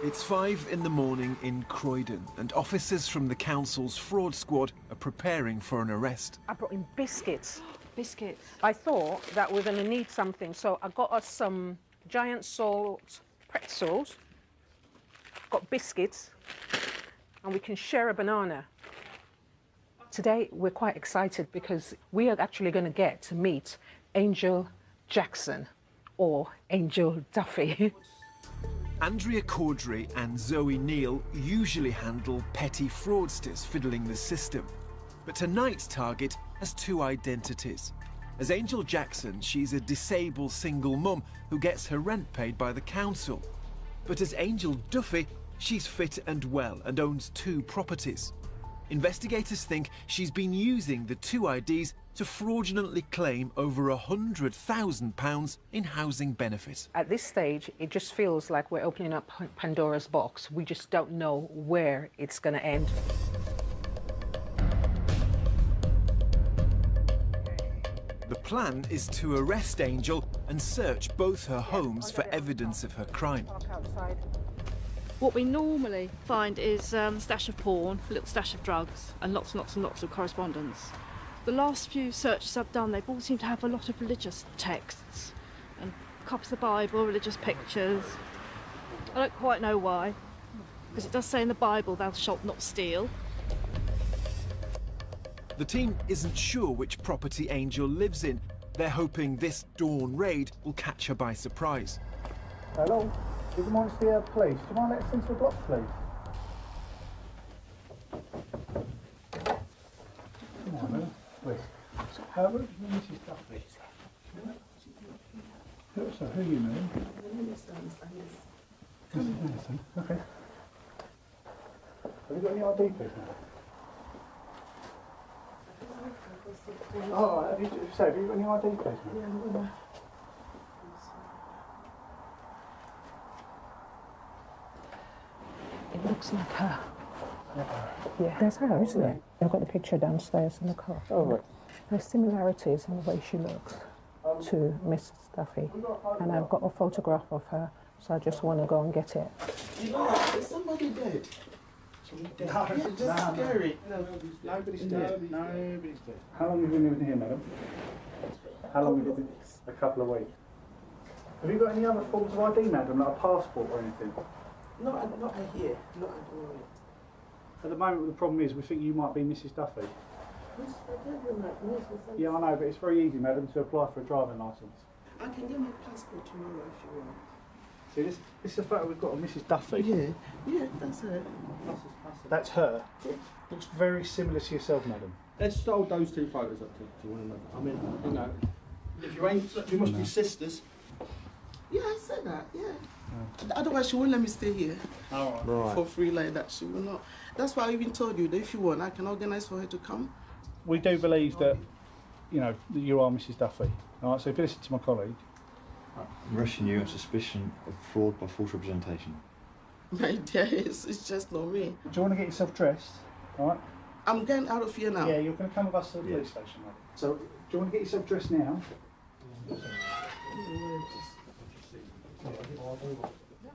It's 5 in the morning in Croydon, and officers from the council's fraud squad are preparing for an arrest. I brought in biscuits. Biscuits. I thought that we're going to need something, so I got us some giant salt pretzels, got biscuits, and we can share a banana. Today, we're quite excited because we are actually going to get to meet Angel Jackson, or Angel Duffy. Andrea Caudry and Zoe Neal usually handle petty fraudsters fiddling the system. But tonight's target has two identities. As Angel Jackson, she's a disabled single mum who gets her rent paid by the council. But as Angel Duffy, she's fit and well and owns 2 properties. Investigators think she's been using the 2 IDs to fraudulently claim over £100,000 in housing benefit. At this stage, it just feels like we're opening up Pandora's box. We just don't know where it's going to end. The plan is to arrest Angel and search both her homes for evidence of her crime. What we normally find is a stash of porn, a little stash of drugs, and lots and lots and lots of correspondence. The last few searches I've done, they've all seemed to have a lot of religious texts and copies of the Bible, religious pictures. I don't quite know why, because it does say in the Bible, thou shalt not steal. The team isn't sure which property Angel lives in. They're hoping this dawn raid will catch her by surprise. Hello, good morning to the police. Do you mind letting us into the block, please? Come on, man. Please. Where's Mrs. Duffy? So, who are you, man? Mrs. Anderson. Okay. Have you got any ID, please, madam? Oh, have you got any ID, please, madam? Yeah, It looks like her. Yeah, there's her, isn't it? I've got the picture downstairs in the car. Oh, right. There's similarities in the way she looks to Mrs. Duffy, and I've got a photograph of her, so I just want to go and get it. You know what? Is somebody dead? Yeah, just scary. No, nobody's dead. Nobody's dead. How long have you been living here, madam? How long have you been? A couple of weeks. Have you got any other forms of ID, madam, like a passport or anything? No, not here. Not at the moment. At the moment, the problem is we think you might be Mrs. Duffy. Yeah, I know, but it's very easy, madam, to apply for a driving licence. I can get my passport tomorrow if you want. See, this is the photo we've got of Mrs. Duffy. Yeah, that's her. That's her. Yeah. Looks very similar to yourself, madam. Let's hold those 2 photos up to one another. I mean, you know, if you ain't, you must be sisters. Yeah, I said that, yeah. Otherwise, she won't let me stay here for free like that. She will not. That's why I even told you that if you want, I can organise for her to come. We do believe that, you know, that you are Mrs. Duffy. All right, so if you listen to my colleague. I'm arresting you on suspicion of fraud by false representation. My dear, it's just not me. Do you want to get yourself dressed? All right. I'm getting out of here now. Yeah, you're going to come with us to the police station, mate. So, do you want to get yourself dressed now?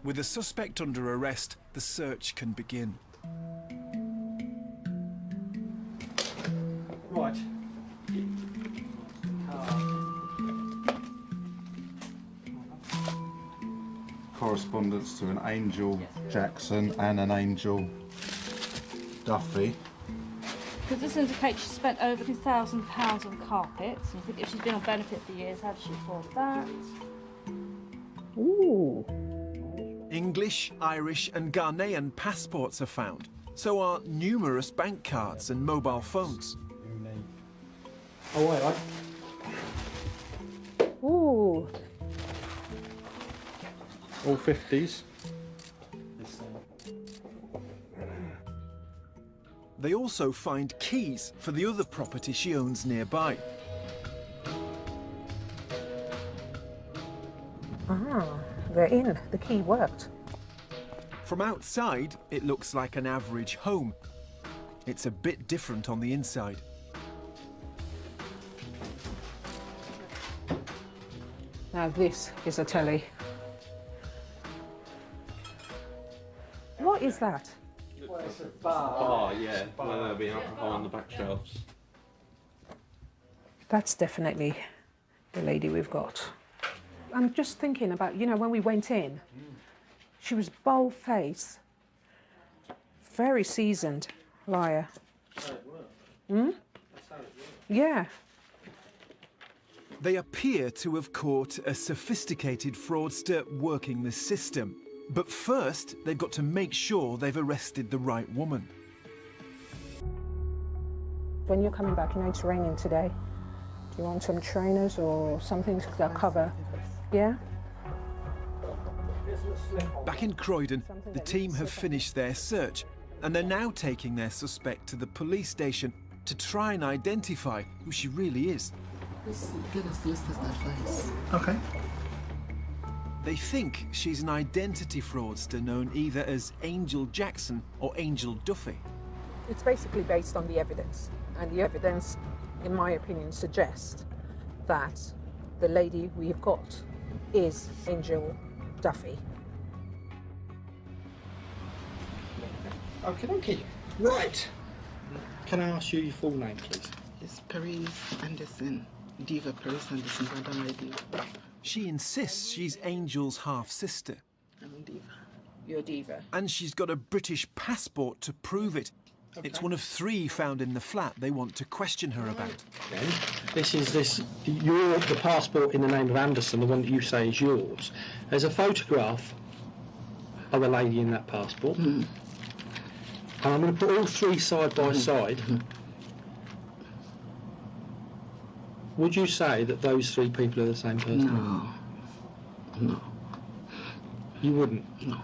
With the suspect under arrest, the search can begin. Right. Correspondence to an Angel Jackson and an Angel Duffy. Because this indicates she spent over £2,000 on carpets. And you think if she's been on benefit for years, how does she afford that? Ooh. English, Irish and Ghanaian passports are found. So are numerous bank cards and mobile phones. Oh, wait, right. Ooh. All 50s. They also find keys for the other property she owns nearby. Ah, they're in. The key worked. From outside, it looks like an average home. It's a bit different on the inside. Now this is a telly. What is that? It's a bar. Oh, yeah. Well, there'll be alcohol on the back shelves. That's definitely the lady we've got. I'm just thinking about, you know, when we went in, she was bold-faced, very seasoned liar. Hmm? Yeah. They appear to have caught a sophisticated fraudster working the system. But first, they've got to make sure they've arrested the right woman. When you're coming back, you know it's raining today. Do you want some trainers or something to cover? Yeah? Back in Croydon, the team have finished their search, and they're now taking their suspect to the police station to try and identify who she really is. Let's get a solicitor's advice. Okay. They think she's an identity fraudster known either as Angel Jackson or Angel Duffy. It's basically based on the evidence, and the evidence, in my opinion, suggests that the lady we've got is Angel Duffy. Okay, okay. Right. Can I ask you your full name, please? It's Paris Anderson. Diva Paris Anderson, but I don't like Diva. She insists she's Angel's half-sister. I'm a diva. You're a diva. And she's got a British passport to prove it. Okay. It's one of 3 found in the flat they want to question her about. Okay. The passport in the name of Anderson, the one that you say is yours. There's a photograph of a lady in that passport. And I'm going to put all 3 side by side. Would you say that those 3 people are the same person? No. No. You wouldn't? No.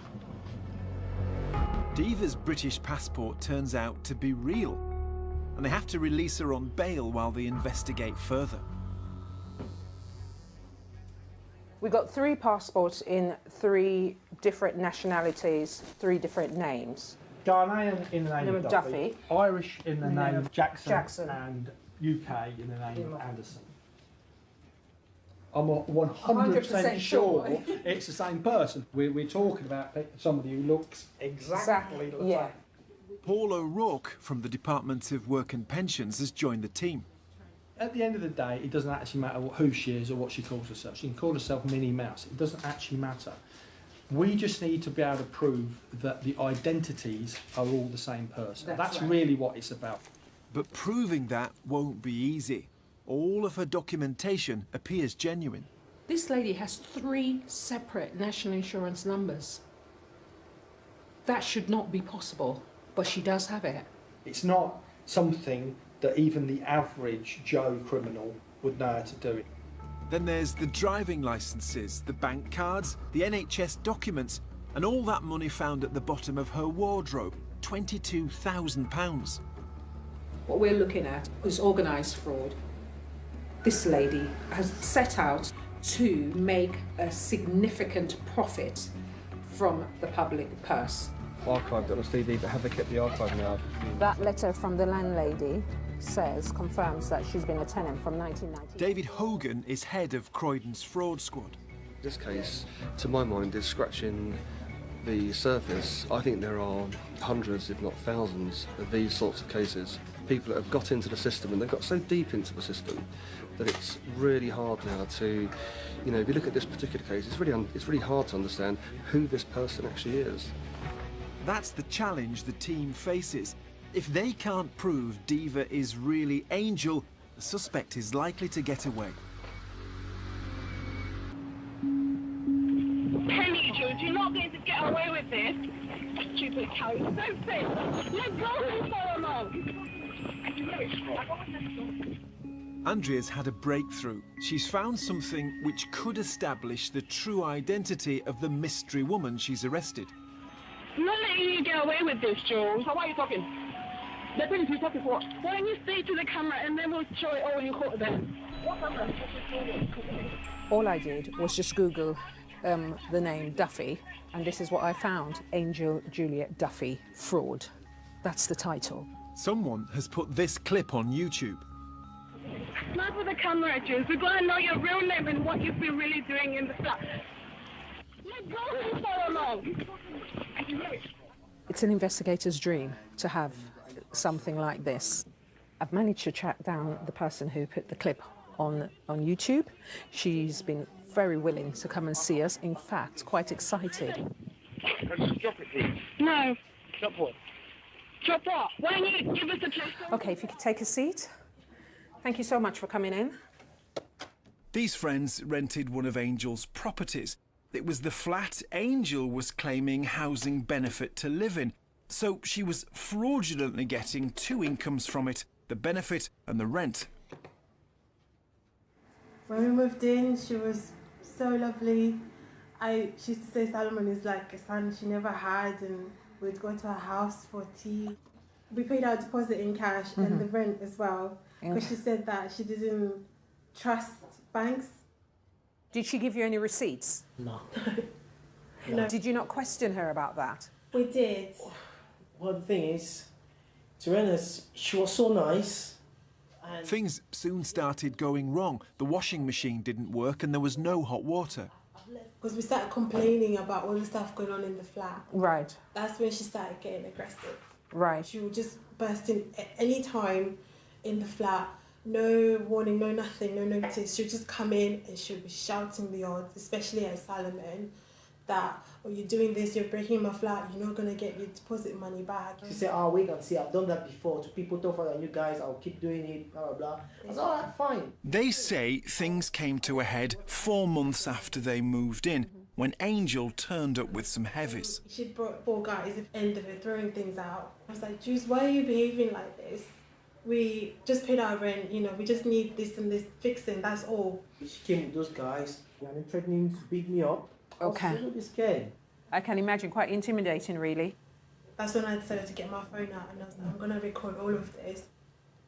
Diva's British passport turns out to be real, and they have to release her on bail while they investigate further. We got 3 passports in 3 different nationalities, 3 different names. Ghanaian in the name of Duffy. Irish in the name of Jackson. And UK in the name of Anderson. I'm 100% sure it's the same person. We're talking about somebody who looks exactly the same. Paul O'Rourke from the Department of Work and Pensions has joined the team. At the end of the day, it doesn't actually matter who she is or what she calls herself. She can call herself Minnie Mouse. It doesn't actually matter. We just need to be able to prove that the identities are all the same person. That's right. Really what it's about. But proving that won't be easy. All of her documentation appears genuine. This lady has 3 separate national insurance numbers. That should not be possible, but she does have it. It's not something that even the average Joe criminal would know how to do it. Then there's the driving licences, the bank cards, the NHS documents, and all that money found at the bottom of her wardrobe, £22,000. What we're looking at is organised fraud. This lady has set out to make a significant profit from the public purse. Archived it on CD, but have they kept the archive now? That letter from the landlady confirms that she's been a tenant from 1990. David Hogan is head of Croydon's fraud squad. This case, to my mind, is scratching the surface. I think there are hundreds, if not thousands, of these sorts of cases. People that have got into the system, and they've got so deep into the system that it's really hard now to, you know, if you look at this particular case, it's really hard to understand who this person actually is. That's the challenge the team faces. If they can't prove Diva is really Angel, the suspect is likely to get away. Penny, Jules, you're not going to get away with this. Stupid cow, it's so sick. Let go of him for a moment. Andrea's had a breakthrough. She's found something which could establish the true identity of the mystery woman she's arrested. I'm not letting you get away with this, Jules. So why are you talking? They're going to be talking for. Why don't you stay to the camera and then we'll show it all when you caught them? What camera? All I did was just Google the name Duffy, and this is what I found: Angel Juliet Duffy Fraud. That's the title. Someone has put this clip on YouTube. Not with the camera, Jules. We're going to know your real name and what you've been really doing in the flat. Let go of him for a moment. It's an investigator's dream to have something like this. I've managed to track down the person who put the clip on YouTube. She's been very willing to come and see us. In fact, quite excited. Drop it, please. No. Drop what? Drop what? Why don't you give us a place? Okay, if you could take a seat. Thank you so much for coming in. These friends rented one of Angel's properties. It was the flat Angel was claiming housing benefit to live in. So she was fraudulently getting two incomes from it, the benefit and the rent. When we moved in, she was so lovely. She used to say Solomon is like a son she never had, and we'd go to her house for tea. We paid our deposit in cash and the rent as well, because she said that she didn't trust banks. Did she give you any receipts? No. No. Did you not question her about that? We did. Well, the thing is, to be honest, she was so nice. And things soon started going wrong. The washing machine didn't work and there was no hot water. Because we started complaining about all the stuff going on in the flat. Right. That's when she started getting aggressive. Right. She would just burst in at any time in the flat. No warning, no nothing, no notice. She would just come in and she would be shouting the odds, especially at Solomon, that, oh, you're doing this, you're breaking my flat, you're not going to get your deposit money back. She said, oh, wait and see, I've done that before. To people told her that you guys, I'll keep doing it, blah, blah, blah. I was all right, fine. They say things came to a head 4 months after they moved in, when Angel turned up with some heavies. She brought 4 guys at the end of it, throwing things out. I was like, Juice, why are you behaving like this? We just paid our rent, you know, we just need this and this fixing, that's all. She came with those guys and threatening to beat me up. Okay. I was really scared. I can imagine, quite intimidating, really. That's when I decided to get my phone out and I was like, I'm going to record all of this.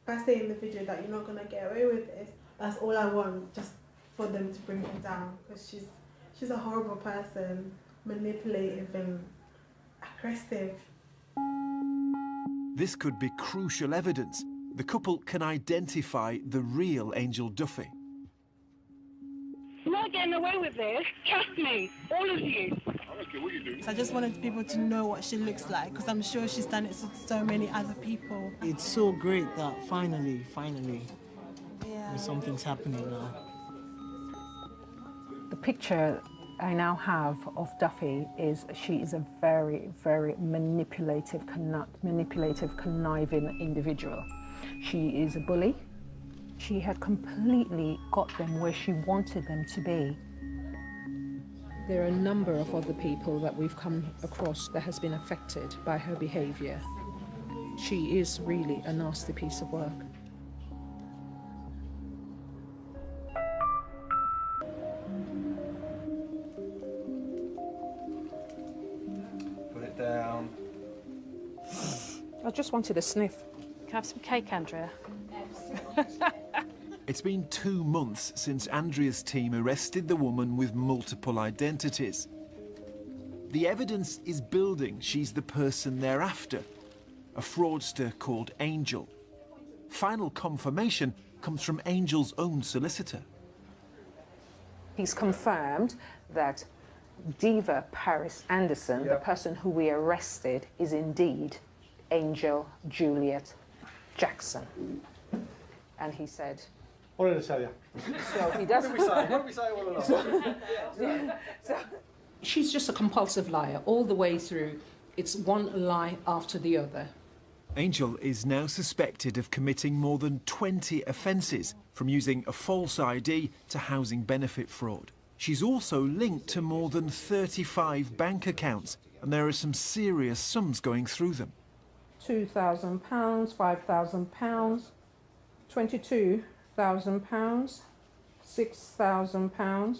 If I say in the video that you're not going to get away with this, that's all I want, just for them to bring her down, because she's a horrible person, manipulative and aggressive. This could be crucial evidence. The couple can identify the real Angel Duffy. You're not getting away with this. Trust me, all of you. I just wanted people to know what she looks like, because I'm sure she's done it to so many other people. It's so great that finally, something's happening now. The picture I now have of Duffy is she is a very, very manipulative, conniving individual. She is a bully. She had completely got them where she wanted them to be. There are a number of other people that we've come across that has been affected by her behaviour. She is really a nasty piece of work. Put it down. I just wanted a sniff. Can I have some cake, Andrea? It's been 2 months since Andrea's team arrested the woman with multiple identities. The evidence is building she's the person they're after, a fraudster called Angel. Final confirmation comes from Angel's own solicitor. He's confirmed that Diva Paris Anderson, the person who we arrested, is indeed Angel Juliet Jackson. And he said... What did I tell you? So he does... What did we say all along? She's just a compulsive liar all the way through. It's one lie after the other. Angel is now suspected of committing more than 20 offences, from using a false ID to housing benefit fraud. She's also linked to more than 35 bank accounts, and there are some serious sums going through them. £2,000, £5,000, £22,000, £6,000.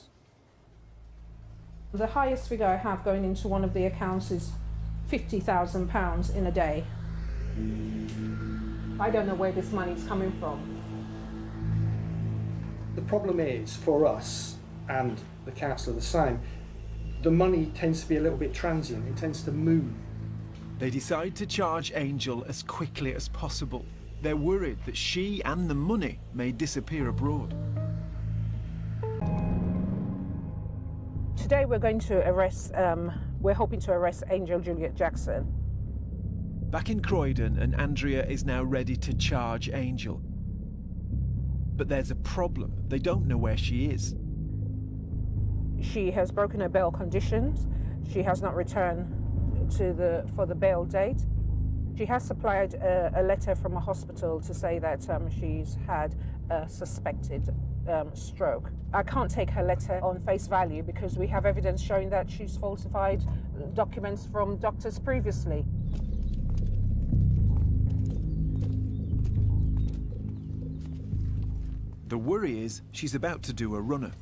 The highest figure I have going into one of the accounts is £50,000 in a day. I don't know where this money's coming from. The problem is, for us, and the council are the same, the money tends to be a little bit transient, it tends to move. They decide to charge Angel as quickly as possible. They're worried that she and the money may disappear abroad. Today we're going to arrest, we're hoping to arrest Angel Juliet Jackson. Back in Croydon, and Andrea is now ready to charge Angel. But there's a problem. They don't know where she is. She has broken her bail conditions. She has not returned for the bail date. She has supplied a letter from a hospital to say that she's had a suspected stroke. I can't take her letter on face value because we have evidence showing that she's falsified documents from doctors previously. The worry is she's about to do a runner.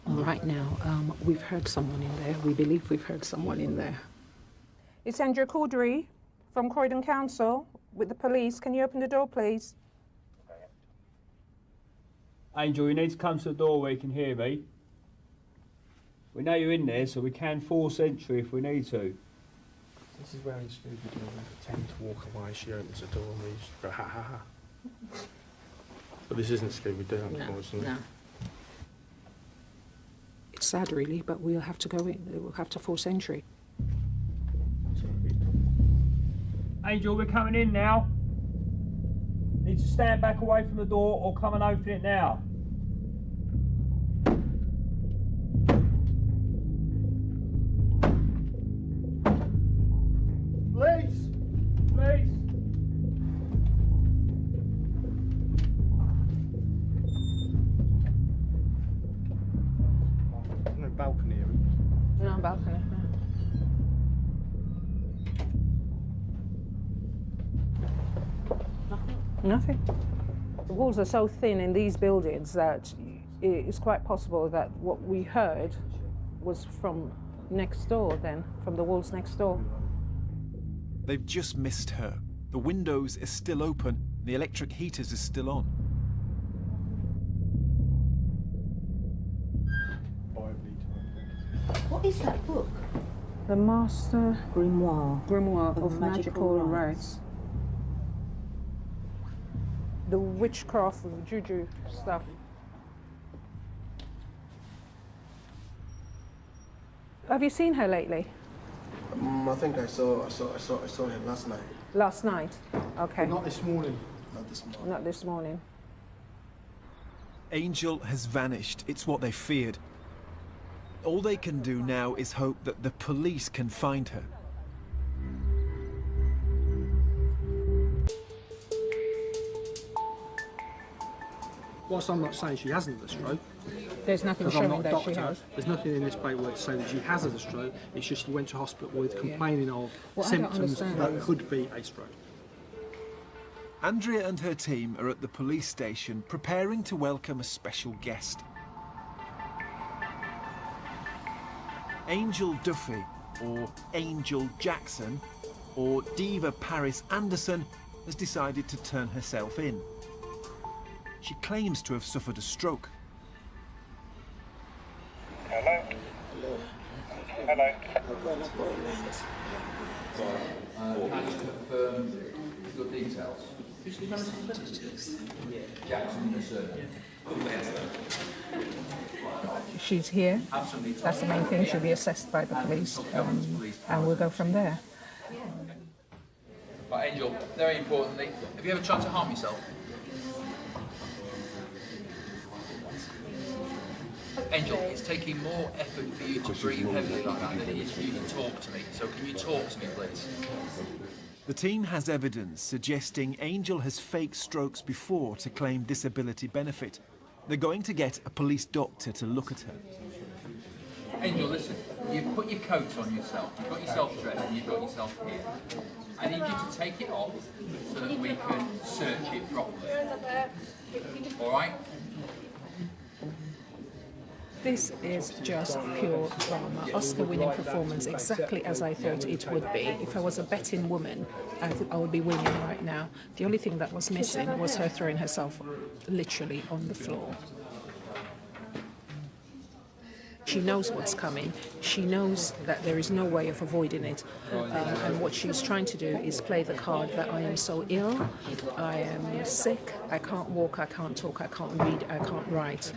Right now, we've heard someone in there. We believe we've heard someone in there. It's Andrea Caudry from Croydon Council with the police. Can you open the door, please? Angel, you need to come to the door where you can hear me. We know you're in there, so we can force entry if we need to. This is where in Scooby-Doo we pretend to walk away, she opens the door and we just go ha ha ha. But this isn't Scooby-Doo, unfortunately. No. It's sad, really, but we'll have to go in. We'll have to force entry. Angel, we're coming in now. Need to stand back away from the door or come and open it now. Please! Please! No balcony. No balcony. Nothing. The walls are so thin in these buildings that it's quite possible that what we heard was from next door then, from the walls next door. They've just missed her. The windows are still open, the electric heaters are still on. What is that book? The Master Grimoire of Magical Rites. The witchcraft, the juju stuff. Have you seen her lately? I think I saw her last night. Last night? Okay. Not this morning. Not this morning. Not this morning. Angel has vanished. It's what they feared. All they can do now is hope that the police can find her. Whilst I'm not saying she hasn't had a stroke, there's nothing because I'm showing not a that she doctor, has. there's nothing in this paperwork to say that she has had a stroke. It's just she went to hospital with complaining of symptoms that could be a stroke. Andrea and her team are at the police station preparing to welcome a special guest. Angel Duffy, or Angel Jackson, or Diva Paris Anderson has decided to turn herself in. She claims to have suffered a stroke. Hello? Hello? I've got an appointment. Can you confirm your details? Jackson, the surname. She's here. Absolutely. That's the main thing. She'll be assessed by the police, and we'll go from there. Right, Angel, very importantly, have you ever tried to harm yourself? Angel, it's taking more effort for you to breathe heavily like that than it is for you to talk to me. So can you talk to me, please? The team has evidence suggesting Angel has faked strokes before to claim disability benefit. They're going to get a police doctor to look at her. Angel, listen, you've put your coat on yourself, you've got yourself dressed and you've got yourself here. I need you to take it off so that we can search it properly. All right? This is just pure drama. Oscar-winning performance, exactly as I thought it would be. If I was a betting woman, I think I would be winning right now. The only thing that was missing was her throwing herself literally on the floor. She knows what's coming. She knows that there is no way of avoiding it. And what she's trying to do is play the card that I am so ill, I am sick, I can't walk, I can't talk, I can't read, I can't write.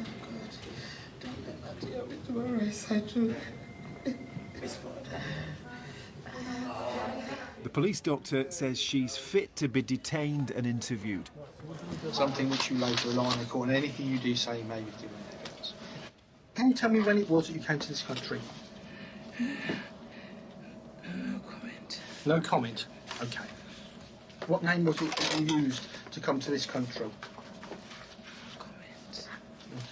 The police doctor says she's fit to be detained and interviewed. Something which you later rely on in court, and anything you do say may be given evidence. Can you tell me when it was that you came to this country? No comment. No comment? Okay. What name was it that you used to come to this country? No comment.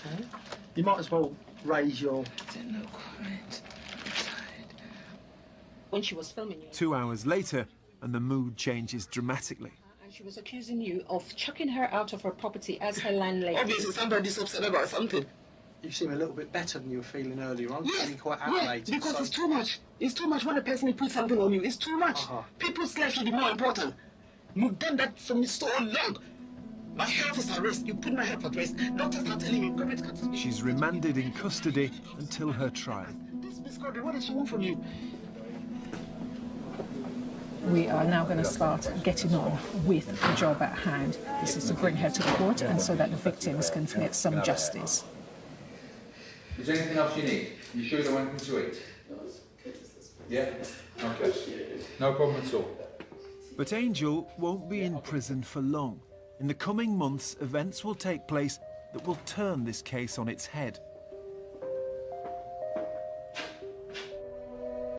Okay. You might as well raise your... No comment. When she was filming you. 2 hours later, and the mood changes dramatically. And she was accusing you of chucking her out of her property as her landlady. Obviously, somebody's upset about something. You seem a little bit better than you were feeling earlier on. Yes, feeling quite yeah, outraged. because so... it's too much. It's too much when a person puts something on you. It's too much. People's lives should be more important. You've done that for me so long. My health is at risk. You put my health at risk. Doctors are telling me, government. She's remanded in custody until her trial. This Miss Corby, what does she want from you? We are now going to start getting on with the job at hand. This is to bring her to court and so that the victims can get some justice. Is there anything else you need? You sure you don't want anything to eat? Yeah? Okay. No problem at all. But Angel won't be in prison for long. In the coming months, events will take place that will turn this case on its head.